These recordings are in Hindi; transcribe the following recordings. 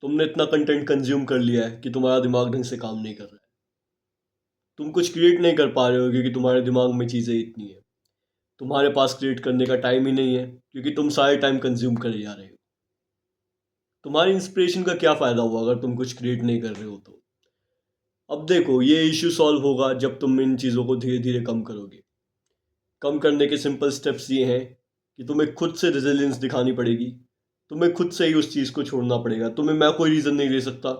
तुमने इतना कंटेंट कंज्यूम कर लिया है कि तुम्हारा दिमाग ढंग से काम नहीं कर रहा है। तुम कुछ क्रिएट नहीं कर पा रहे हो क्योंकि तुम्हारे दिमाग में चीज़ें इतनी है। तुम्हारे पास क्रिएट करने का टाइम ही नहीं है क्योंकि तुम सारे टाइम कंज्यूम करे जा रहे हो। तुम्हारी इंस्पिरेशन का क्या फ़ायदा हुआ अगर तुम कुछ क्रिएट नहीं कर रहे हो तो। अब देखो, ये इश्यू सॉल्व होगा जब तुम इन चीज़ों को धीरे धीरे कम करोगे। कम करने के सिंपल स्टेप्स ये हैं कि तुम्हें खुद से रेजिलियंस दिखानी पड़ेगी। तुम्हें खुद से ही उस चीज़ को छोड़ना पड़ेगा। तुम्हें मैं कोई रीज़न नहीं दे सकता।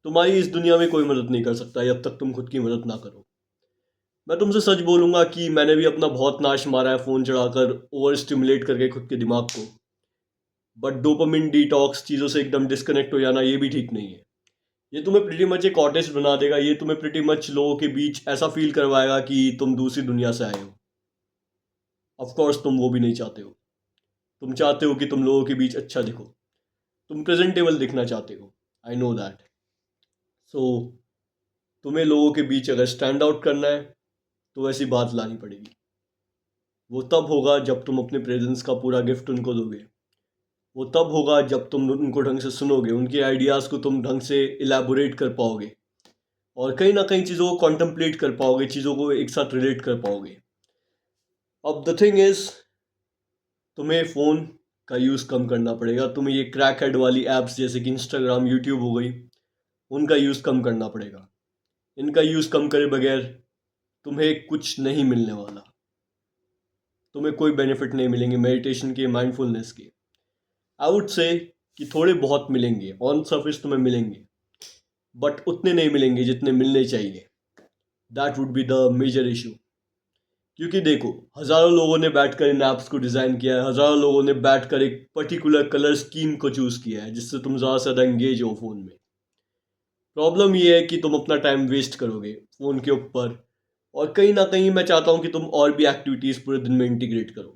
तुम्हारी इस दुनिया में कोई मदद नहीं कर सकता जब तक तुम खुद की मदद ना करो। मैं तुमसे सच बोलूंगा कि मैंने भी अपना बहुत नाश मारा है फ़ोन चढ़ाकर, ओवर स्टिमुलेट करके खुद के दिमाग को। बट डोपामिन डिटॉक्स, चीज़ों से एकदम डिस्कनेक्ट हो जाना, ये भी ठीक नहीं है। ये तुम्हें प्रीटी मच एक ऑटिस्ट बना देगा। ये तुम्हें प्रीटी मच लोगों के बीच ऐसा फील करवाएगा कि तुम दूसरी दुनिया से आए हो। ऑफ कोर्स तुम वो भी नहीं चाहते हो। तुम चाहते हो कि तुम लोगों के बीच अच्छा दिखो। तुम प्रेजेंटेबल दिखना चाहते हो। I know that. सो तुम्हें लोगों के बीच अगर स्टैंड आउट करना है तो ऐसी बात लानी पड़ेगी। वो तब होगा जब तुम अपने प्रेजेंस का पूरा गिफ्ट उनको दोगे। वो तब होगा जब तुम उनको ढंग से सुनोगे, उनके आइडियाज़ को तुम ढंग से इलेबोरेट कर पाओगे और कहीं ना कहीं चीज़ों को कॉन्टम्पलेट कर पाओगे, चीज़ों को एक साथ रिलेट कर पाओगे। अब द थिंग इज़, तुम्हें फ़ोन का यूज़ कम करना पड़ेगा। तुम्हें ये क्रैक हेड वाली ऐप्स जैसे कि इंस्टाग्राम, यूट्यूब हो गई, उनका यूज़ कम करना पड़ेगा। इनका यूज़ कम करे बगैर तुम्हें कुछ नहीं मिलने वाला। तुम्हें कोई बेनिफिट नहीं मिलेंगे मेडिटेशन के, माइंडफुलनेस के। आई वुड से कि थोड़े बहुत मिलेंगे, ऑन सर्फेस तुम्हें मिलेंगे, बट उतने नहीं मिलेंगे जितने मिलने चाहिए। That would be the major issue. क्योंकि देखो, हज़ारों लोगों ने बैठकर इन ऐप्स को डिज़ाइन किया है। हज़ारों लोगों ने बैठकर एक पर्टिकुलर कलर स्कीम को चूज़ किया है जिससे तुम ज़्यादा से ज़्यादा एंगेज हो फ़ोन में। प्रॉब्लम ये है कि तुम अपना टाइम वेस्ट करोगे फ़ोन के ऊपर। और कहीं ना कहीं मैं चाहता हूँ कि तुम और भी एक्टिविटीज़ पूरे दिन में इंटीग्रेट करो।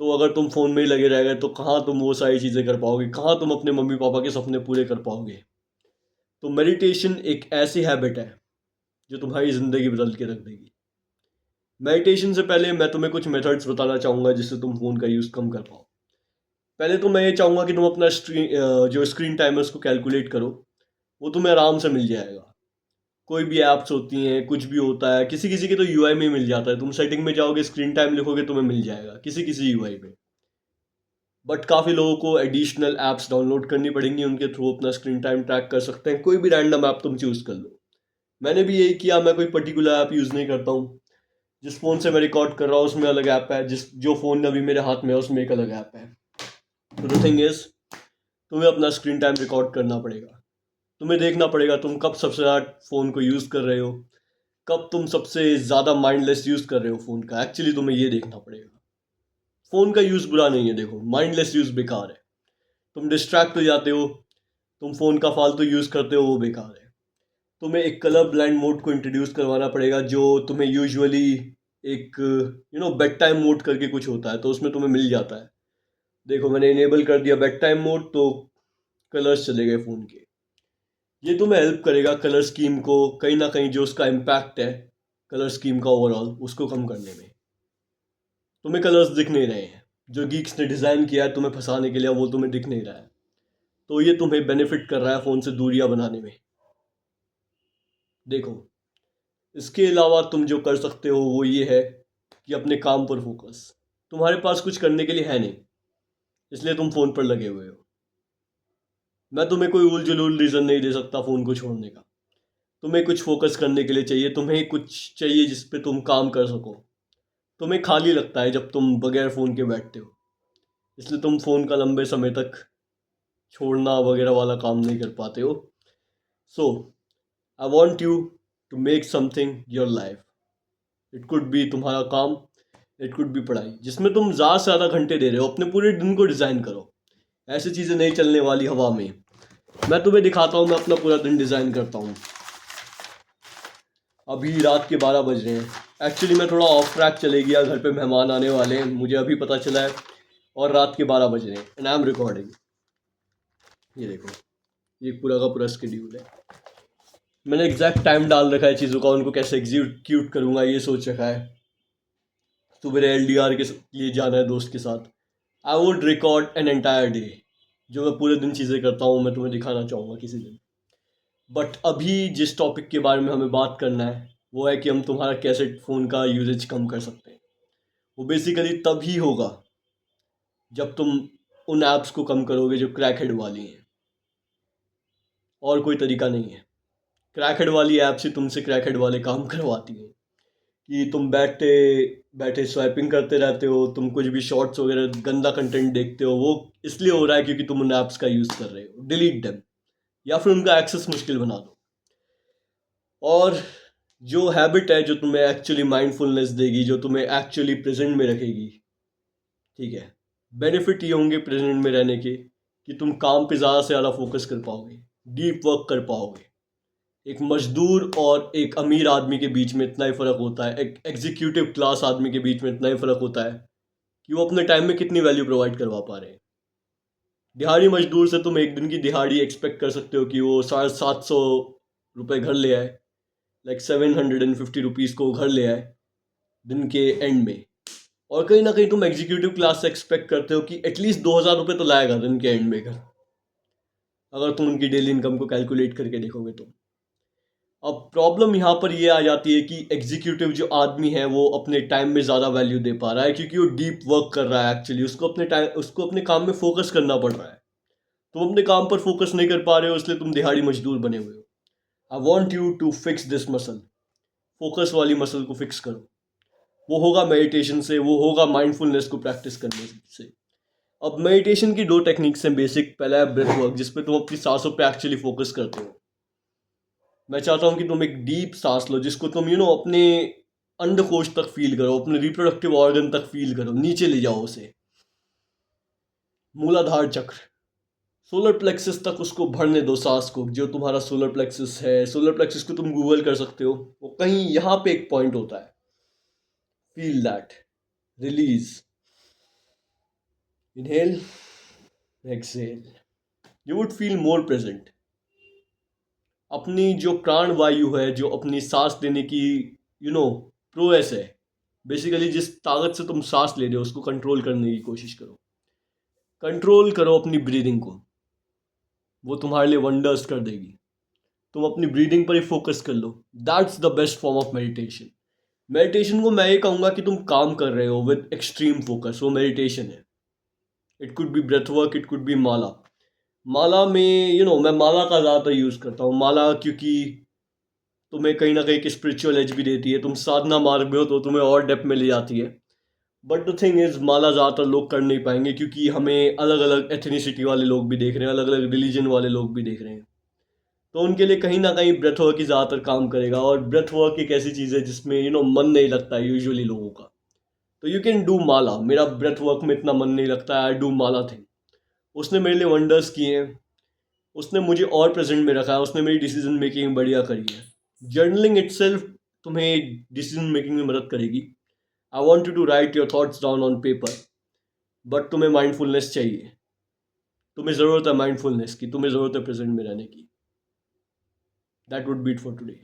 तो अगर तुम फ़ोन में ही लगे रह गए तो कहाँ तुम वो सारी चीज़ें कर पाओगे, कहाँ तुम अपने मम्मी पापा के सपने पूरे कर पाओगे। तो मेडिटेशन एक ऐसी हैबिट है जो तुम्हारी ज़िंदगी बदल के रख देगी। मेडिटेशन से पहले मैं तुम्हें कुछ मेथड्स बताना चाहूँगा जिससे तुम फ़ोन का यूज़ कम कर पाओ। पहले तो मैं ये चाहूँगा कि तुम अपना जो स्क्रीन टाइम है उसको कैलकुलेट करो। वो तुम्हें आराम से मिल जाएगा। कोई भी ऐप्स होती हैं, कुछ भी होता है, किसी किसी के तो यूआई में ही मिल जाता है। तुम सेटिंग में जाओगे, स्क्रीन टाइम लिखोगे, तुम्हें मिल जाएगा किसी किसी यूआई में। बट काफ़ी लोगों को एडिशनल ऐप्स डाउनलोड करनी पड़ेंगी, उनके थ्रू अपना स्क्रीन टाइम ट्रैक कर सकते हैं। कोई भी रैंडम ऐप तुम चूज़ कर लो। मैंने भी यही किया। मैं कोई पर्टिकुलर ऐप यूज़ नहीं करता हूँ। जिस फ़ोन से मैं रिकॉर्ड कर रहा हूँ उसमें अलग ऐप है, जो फ़ोन अभी मेरे हाथ में है उसमें एक अलग ऐप है। तो द थिंग इज़, तुम्हें अपना स्क्रीन टाइम रिकॉर्ड करना पड़ेगा। तुम्हें देखना पड़ेगा तुम कब सबसे ज़्यादा फ़ोन को यूज़ कर रहे हो, कब तुम सबसे ज़्यादा माइंडलेस यूज़ कर रहे हो फ़ोन का। एक्चुअली तुम्हें ये देखना पड़ेगा। फ़ोन का यूज़ बुरा नहीं है, देखो, माइंडलेस यूज़ बेकार है। तुम डिस्ट्रैक्ट हो जाते हो, तुम फ़ोन का फालतू यूज़ करते हो, वो बेकार है। तुम्हें एक कलर ब्लाइंड मोड को इंट्रोड्यूस करवाना पड़ेगा जो तुम्हें यूजुअली एक बेड टाइम मोड करके कुछ होता है, तो उसमें तुम्हें मिल जाता है। देखो, मैंने इनेबल कर दिया बेड टाइम मोड तो कलर्स चले गए फ़ोन के। ये तुम्हें हेल्प करेगा कलर स्कीम को, कहीं ना कहीं जो उसका इम्पैक्ट है कलर स्कीम का ओवरऑल, उसको कम करने में। तुम्हें कलर्स दिख नहीं रहे हैं, जो गीक्स ने डिज़ाइन किया है तुम्हें फंसाने के लिए, वो तुम्हें दिख नहीं रहा है। तो ये तुम्हें बेनिफिट कर रहा है फ़ोन से दूरियां बनाने में। देखो, इसके अलावा तुम जो कर सकते हो वो ये है कि अपने काम पर फोकस। तुम्हारे पास कुछ करने के लिए है नहीं, इसलिए तुम फ़ोन पर लगे हुए हो। मैं तुम्हें कोई उल जुलूल रीज़न नहीं दे सकता फ़ोन को छोड़ने का। तुम्हें कुछ फोकस करने के लिए चाहिए, तुम्हें कुछ चाहिए जिस पे तुम काम कर सको। तुम्हें खाली लगता है जब तुम बगैर फ़ोन के बैठते हो, इसलिए तुम फ़ोन का लंबे समय तक छोड़ना वगैरह वाला काम नहीं कर पाते हो। So I want you to make something your life. It could be तुम्हारा काम, इट कुड बी पढ़ाई, जिसमें तुम ज़्यादा से ज़्यादा घंटे दे रहे हो। अपने पूरे दिन को डिज़ाइन करो। ऐसी चीज़ें नहीं चलने वाली हवा में। मैं तुम्हें दिखाता हूँ, मैं अपना पूरा दिन डिज़ाइन करता हूँ। अभी रात के 12 बज रहे हैं। एक्चुअली मैं थोड़ा ऑफ ट्रैक चले गया, घर पे मेहमान आने वाले हैं, मुझे अभी पता चला है। और रात के 12 बज रहे हैं एंड आई एम रिकॉर्डिंग। ये देखो, ये पूरा का पूरा स्केड्यूल है। मैंने एग्जैक्ट टाइम डाल रखा है चीज़ों का, उनको कैसे एग्जीक्यूट करूँगा ये सोच रखा है। तो मेरे LDR के लिए जाना है दोस्त के साथ। I would record an entire day. जो मैं पूरे दिन चीज़ें करता हूँ, मैं तुम्हें दिखाना चाहूँगा किसी दिन। बट अभी जिस टॉपिक के बारे में हमें बात करना है वो है कि हम तुम्हारा कैसे फ़ोन का यूजेज कम कर सकते हैं। वो बेसिकली तभी होगा जब तुम उन ऐप्स को कम करोगे जो क्रैकहेड वाली हैं, और कोई तरीका नहीं है। क्रैकहेड वाली ऐप्स ही तुमसे क्रैकहेड वाले काम करवाती हैं कि तुम बैठे बैठे स्वाइपिंग करते रहते हो, तुम कुछ भी शॉर्ट्स वगैरह गंदा कंटेंट देखते हो। वो इसलिए हो रहा है क्योंकि तुम उन ऐप्स का यूज़ कर रहे हो। डिलीट देम, या फिर उनका एक्सेस मुश्किल बना दो। और जो हैबिट है जो तुम्हें एक्चुअली माइंडफुलनेस देगी, जो तुम्हें एक्चुअली प्रेजेंट में रखेगी, ठीक है, बेनिफिट ये होंगे प्रेजेंट में रहने के कि तुम काम पे ज़्यादा से ज़्यादा फोकस कर पाओगे, डीप वर्क कर पाओगे। एक मजदूर और एक अमीर आदमी के बीच में इतना ही फ़र्क होता है, एक एग्जीक्यूटिव क्लास आदमी के बीच में इतना ही फ़र्क होता है कि वो अपने टाइम में कितनी वैल्यू प्रोवाइड करवा पा रहे हैं। दिहाड़ी मजदूर से तुम एक दिन की दिहाड़ी एक्सपेक्ट कर सकते हो कि वो 750 रुपये घर ले आए, लाइक 750 रुपीज़ को घर ले आए दिन के एंड में। और कहीं ना कहीं तुम एग्जीक्यूटिव क्लास से एक्सपेक्ट करते हो कि एटलीस्ट 2000 रुपये तो लाएगा दिन के एंड में घर, अगर तुम उनकी डेली इनकम को कैलकुलेट करके देखोगे तो। अब प्रॉब्लम यहाँ पर ये आ जाती है कि एग्जीक्यूटिव जो आदमी है वो अपने टाइम में ज़्यादा वैल्यू दे पा रहा है क्योंकि वो डीप वर्क कर रहा है। एक्चुअली उसको अपने काम में फोकस करना पड़ रहा है। तुम अपने काम पर फोकस नहीं कर पा रहे हो, इसलिए तुम दिहाड़ी मजदूर बने हुए हो। I want you to fix this muscle. Focus वाली मसल को फिक्स करो। वो होगा मेडिटेशन से, वो होगा माइंडफुलनेस को प्रैक्टिस करने से। अब मेडिटेशन की दो टेक्निक्स हैं बेसिक। पहला है ब्रेथ वर्क, जिसपे तुम अपनी सांसों पे एक्चुअली फोकस करते हो। मैं चाहता हूँ कि तुम एक डीप सांस लो जिसको तुम अपने अंडकोश तक फील करो, अपने रिप्रोडक्टिव ऑर्गन तक फील करो, नीचे ले जाओ उसे, मूलाधार चक्र, सोलर प्लेक्सस तक उसको भरने दो सांस को। जो तुम्हारा सोलर प्लेक्सस है, सोलर प्लेक्सस को तुम गूगल कर सकते हो, वो कहीं यहाँ पे एक पॉइंट होता है। Feel that, release, inhale, exhale, you would feel more present. अपनी जो प्राण वायु है, जो अपनी सांस लेने की प्रोसेस है, बेसिकली जिस ताकत से तुम सांस ले रहे हो उसको कंट्रोल करने की कोशिश करो। कंट्रोल करो अपनी ब्रीदिंग को, वो तुम्हारे लिए वंडर्स कर देगी। तुम अपनी ब्रीदिंग पर ही फोकस कर लो। That's the best form of meditation. Meditation को मैं ये कहूँगा कि तुम काम कर रहे हो विद एक्सट्रीम फोकस, वो मेडिटेशन है। It could be breath work, it could be mala. माला में मैं माला का ज़्यादातर यूज़ करता हूँ। माला क्योंकि तुम्हें कहीं ना कहीं एक स्पिरिचुअल एज भी देती है। तुम साधना मार्ग में हो तो तुम्हें और डेप्थ में ले जाती है। बट द थिंग इज़, माला ज़्यादातर लोग कर नहीं पाएंगे क्योंकि हमें अलग अलग एथनिसिटी वाले लोग भी देख रहे हैं, अलग अलग रिलीजन वाले लोग भी देख रहे हैं। तो उनके लिए कहीं ना कहीं ब्रेथ वर्क ही ज़्यादातर काम करेगा। और ब्रेथ वर्क एक ऐसी चीज़ है जिसमें मन नहीं लगता है यूजुअली लोगों का। तो यू कैन डू माला। मेरा ब्रेथ वर्क में इतना मन नहीं लगता है, आई डू माला थिंग। उसने मेरे लिए वंडर्स किए हैं। उसने मुझे और प्रेजेंट में रखा है। उसने मेरी डिसीजन मेकिंग बढ़िया करी है। जर्नलिंग इटसेल्फ तुम्हें डिसीजन मेकिंग में मदद करेगी। I want you to write your thoughts down on paper. But तुम्हें माइंडफुलनेस चाहिए। तुम्हें ज़रूरत है माइंडफुलनेस की, तुम्हें ज़रूरत है प्रेजेंट में रहने की। That would B it for today.